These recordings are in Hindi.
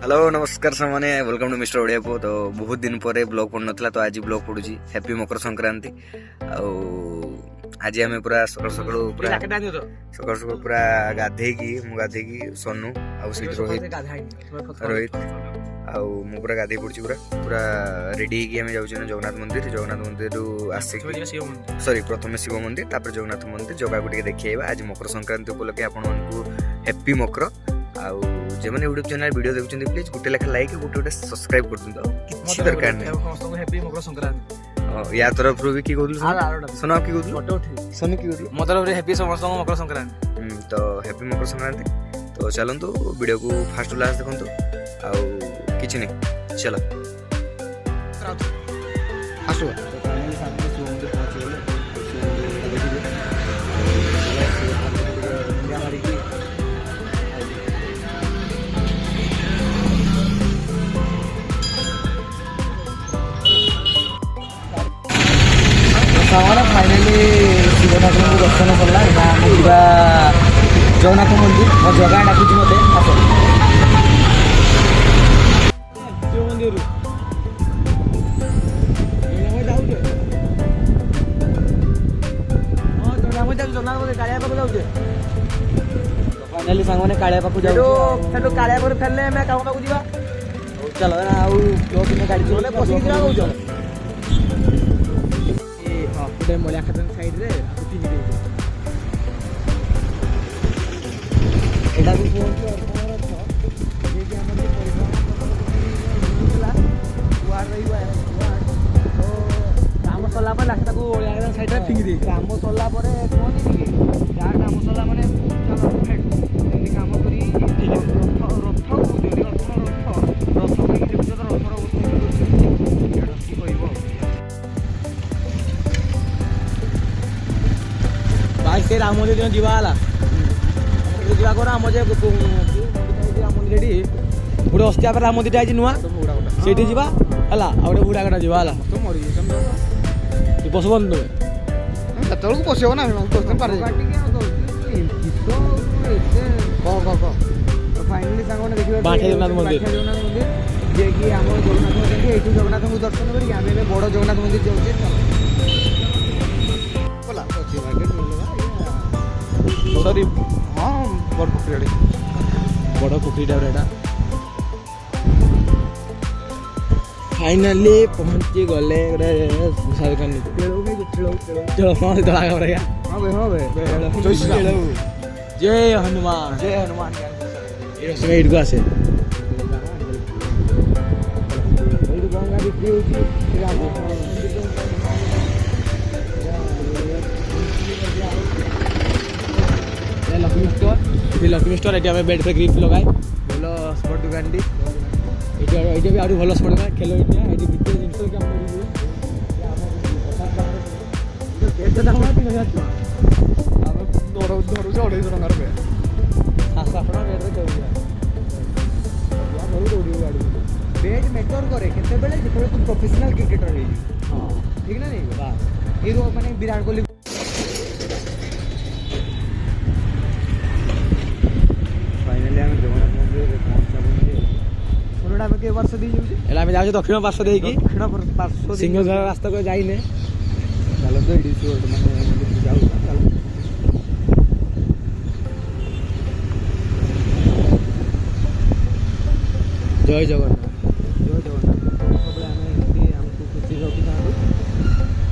हेलो नमस्कार सामने वेलकम टू मिस्टर ओडिया को। तो बहुत दिन पर ब्लॉग पड़ नाला तो आज ब्लॉग पड़ुची हैप्पी मकर संक्रांति। आज आम पूरा सकाल सकाल पूरा गाधेकी सोनू रोहित आउ पूरा गाधे पड़ी पूरा रेडी होगी जाऊँ जगन्नाथ मंदिर आसिक सॉरी प्रथम शिव मंदिर तापर जगन्नाथ मंदिर जगह को देखिए। आज मकर संक्रांति उपलक्षे आपण हैप्पी मकर आउ जो मैंने यूट्यूब चैनल वीडियो देखुं प्लीज गोटे लेखा लाइक गोटे सब्सक्राइब कर दिंतो किसी दरकार नहीं। हैप्पी मकर संक्रांति या तरफ रू भी की कहूँ सोना की कहूँ सोनू की कहूँ मतलब हैप्पी समस्त मकर संक्रांति। तो हैप्पी मकर संक्रांति। तो चलतु वीडियो को फास्ट टू लास्ट देखु आउ किछि नहीं चलो आसो फाइनाली शिवनाथ को दर्शन कला जगन्नाथ मंदिर मो जगह डाकुची मत शिव मंदिर फाइनाली सांग कालिया पाखु जाऊ कालिया पर फेरले काम पाखु जा चलो आउ गाड़ी चले पसंद जा कहूँ गोटे मलिया खातन साइड रे एटा भी फोन काम सरला पर रास्ता को साइड रे फिंगी दे काम सरला पर कहती कि या काम सरला माने परफेक्ट काम करी से राम मंदिर दिन जावाला जा राम मंदिर गोटे अस्तिया राम मंदिर आई नुआ से जा गोटे बुढ़ा गटा जावाला बसबन तुम पशो ना फाइनाली जगन्नाथ मंदिर जे कि आम जगन्नाथ को दर्शन कर बड़ जगन्नाथ मंदिर जाऊँ सॉरी हाँ बड़ पोखरी बड़ पोखरी टाइप फाइनाली पहुंची गले जय हनुमान को आसे गंगा बिक्री लक्ष्मी स्टोर ये बेड पे ग्रिप लगाए भल स्पट दुकान ये भी भल स्पट दुकान खेल इंडिया ये भितर बेड मैटर करे केते तुम प्रोफेशनल क्रिकेटर ठीक ना नहीं ये माने विराट कोहली दक्षिण पार्श्व दक्षिण सिंहद्वार रास्ता को जाइने चलो जय जगन्नाथ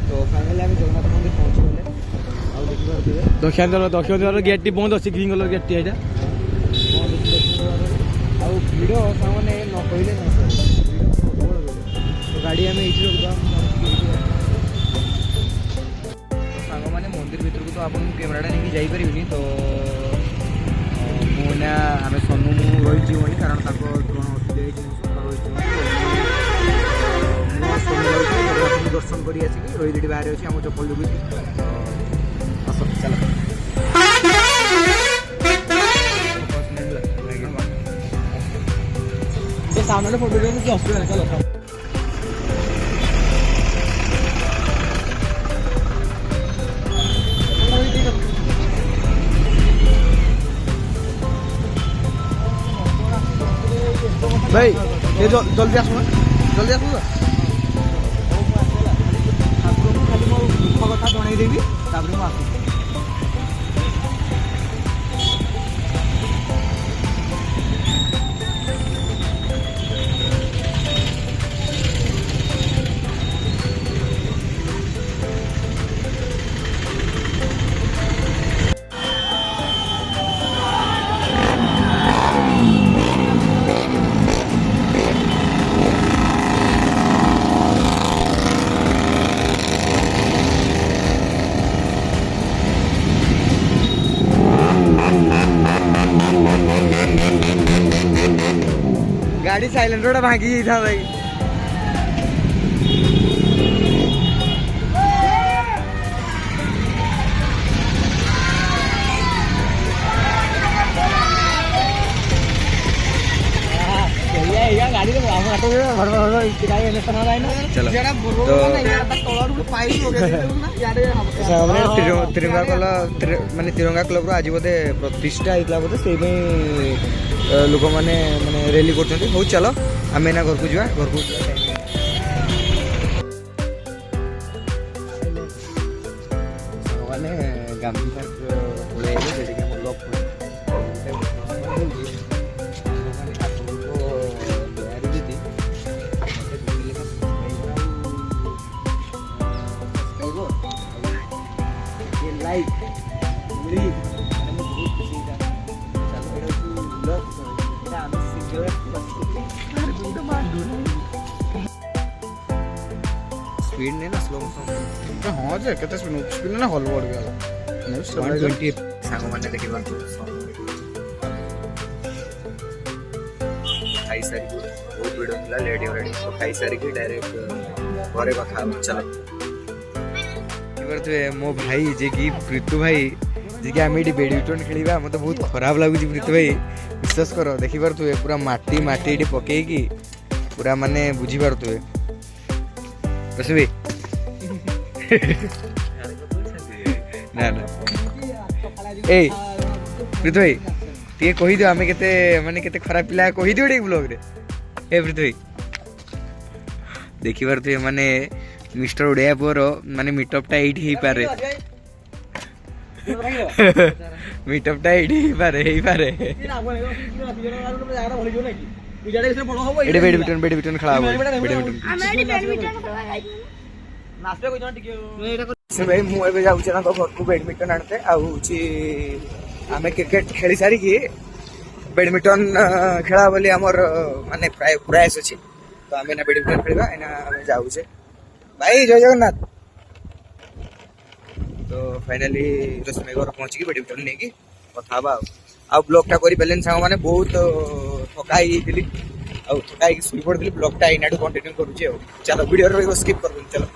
तो फाइनाली आम जगन्नाथ मंदिर पहुँची गले दक्षिण द्वार गेट टी बंद अच्छी ग्रीन कलर गेट टी यहाँ भिड़ सामने न कहले गाड़ी आम ये सांग मैंने मंदिर भर को तो आप कैमेराटा नहीं जापरि तो मुझे आम सोनू रोहित जीवन कारण दर्शन कर रोहित ये बाहर अच्छी आम चप्पल जुगुची चल सामने फोटो की असुविधा नहीं चलो भाई ये जल्दी आसो जल्दी आसो ठाकुर खाली मो दुख कथा जनईदेवी तापर मुझे गाड़ी साइलेंट रोड भांगी था भाई गाड़ी माने तिरंगा क्लब आज बोधे प्रतिष्ठा होता बोधे से लोक मैंने माने रैली कर हूँ चलो आम ना घर को जा घर को मैंने गांधी पार्क स्पीड नहीं ना स्लो हाँ जे केते स्पीड ना हॉल बढ़ गया 120 सांग माने देखि बात खाई सारी बहुत वीडियो मिला लेट ऑलरेडी तो खाई सारी की डायरेक्ट घरे कथा चलो करते मो भाई जे की प्रीतु भाई जे की आम ये बैडमिंटन खेलिबा मते बहुत खराब लागुची प्रीतु भाई विश्वास करो देखि पारतु पूरा माटी माटी एटी पकेकी पूरा माने बुझी पारतु बसबे ना ना ए प्रीतु भाई टे कहि दियो आमे केते माने केते खराब पिला कहि दियो टे ब्लॉग रे ए प्रीतु भाई देखि पारतु माने मिस्टर उड़िया पुअर माने मीटअपटा एट ही पारे मीटअपटा एट ही पारे एडे बैडमिंटन खेला से भाई मु एबे जाउछ ना तो घर को बैडमिंटन आनते आउची आमे क्रिकेट खेली सारी की बैडमिंटन खेला बोली हमर माने प्राय प्रयास अछि तो आमे ना बैडमिंटन खेलबा एना आमे जाउछे भाई जय जगन्नाथ तो फाइनली रश्मि घर पहुंची की बैडमिंटन नहीं की कथा बा आ ब्लॉग टा करी बैलेंस सांग माने बहुत थकाई गेली आ थकाई सुई पड़ली ब्लॉग टा इनाडू कंटिन्यू करूची चलो वीडियो रो स्किप कर चलो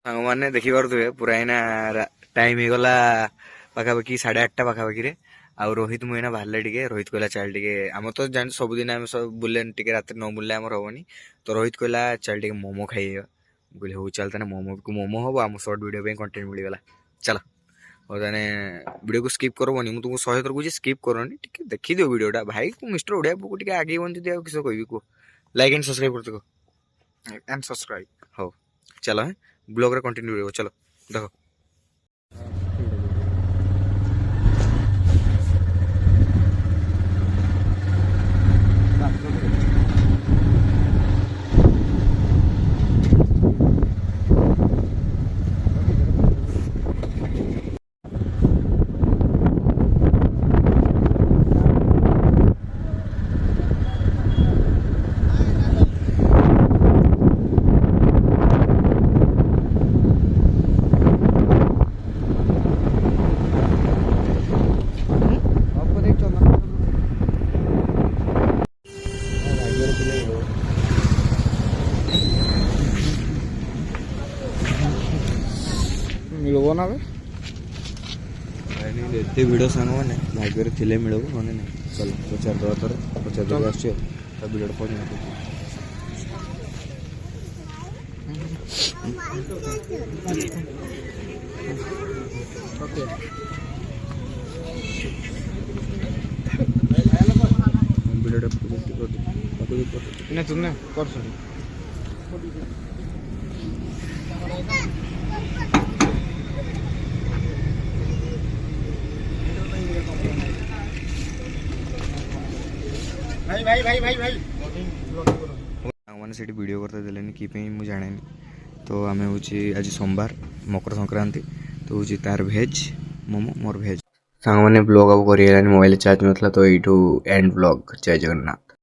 सांग माने देखि पारुथबे पूरा एना टाइम हे गला पाखापाखि 8:30 पाखापाखि रे आ रोहित मुना बाहर टे रोहित कहला चल टे आम तो जान सबुदिन आम सब बुले टे रात न बुले आम हेनी तो रोहित कहला चल टे मोमो खाई बोले हूँ चल तेना मोमो को मोमो हम आम सर्ट वीडियो कंटेंट मिलगला चल और तेने वीडियो को स्किप करबनी मुझे तुमको 100 थर कह स्किप करनी टे देखी दियो वीडियोटा भाई को मिस्टर ओडिया को टे आगे बन जब किस कह कह लाइक एंड सब्सक्राइब करते कह एंड सब्सक्राइब हो चलो है ब्लॉग रे कंटिन्यू चलो देखो मिलबो ना एते वीडियो सांग मैंने भाग्य थे मिल मैंने नहीं चलो पचार दवा तर पचार दवा आस वीडियो पहुँच କ୍ୟାମେରାଟା ଅପୋଜିଟ୍ କରିଦେବି। ନା ତୁମେ କରୁଛୁ सामने से वीडियो करते देलेनि कि मुझे जाने तो आम हूँ आज सोमवार मकर संक्रांति तो हूँ तार भेज मोमो मोर भेज सांग मैंने ब्लॉग अब कर मोबाइल चार्ज नथला तो यू एंड ब्लॉग जय जगन्नाथ।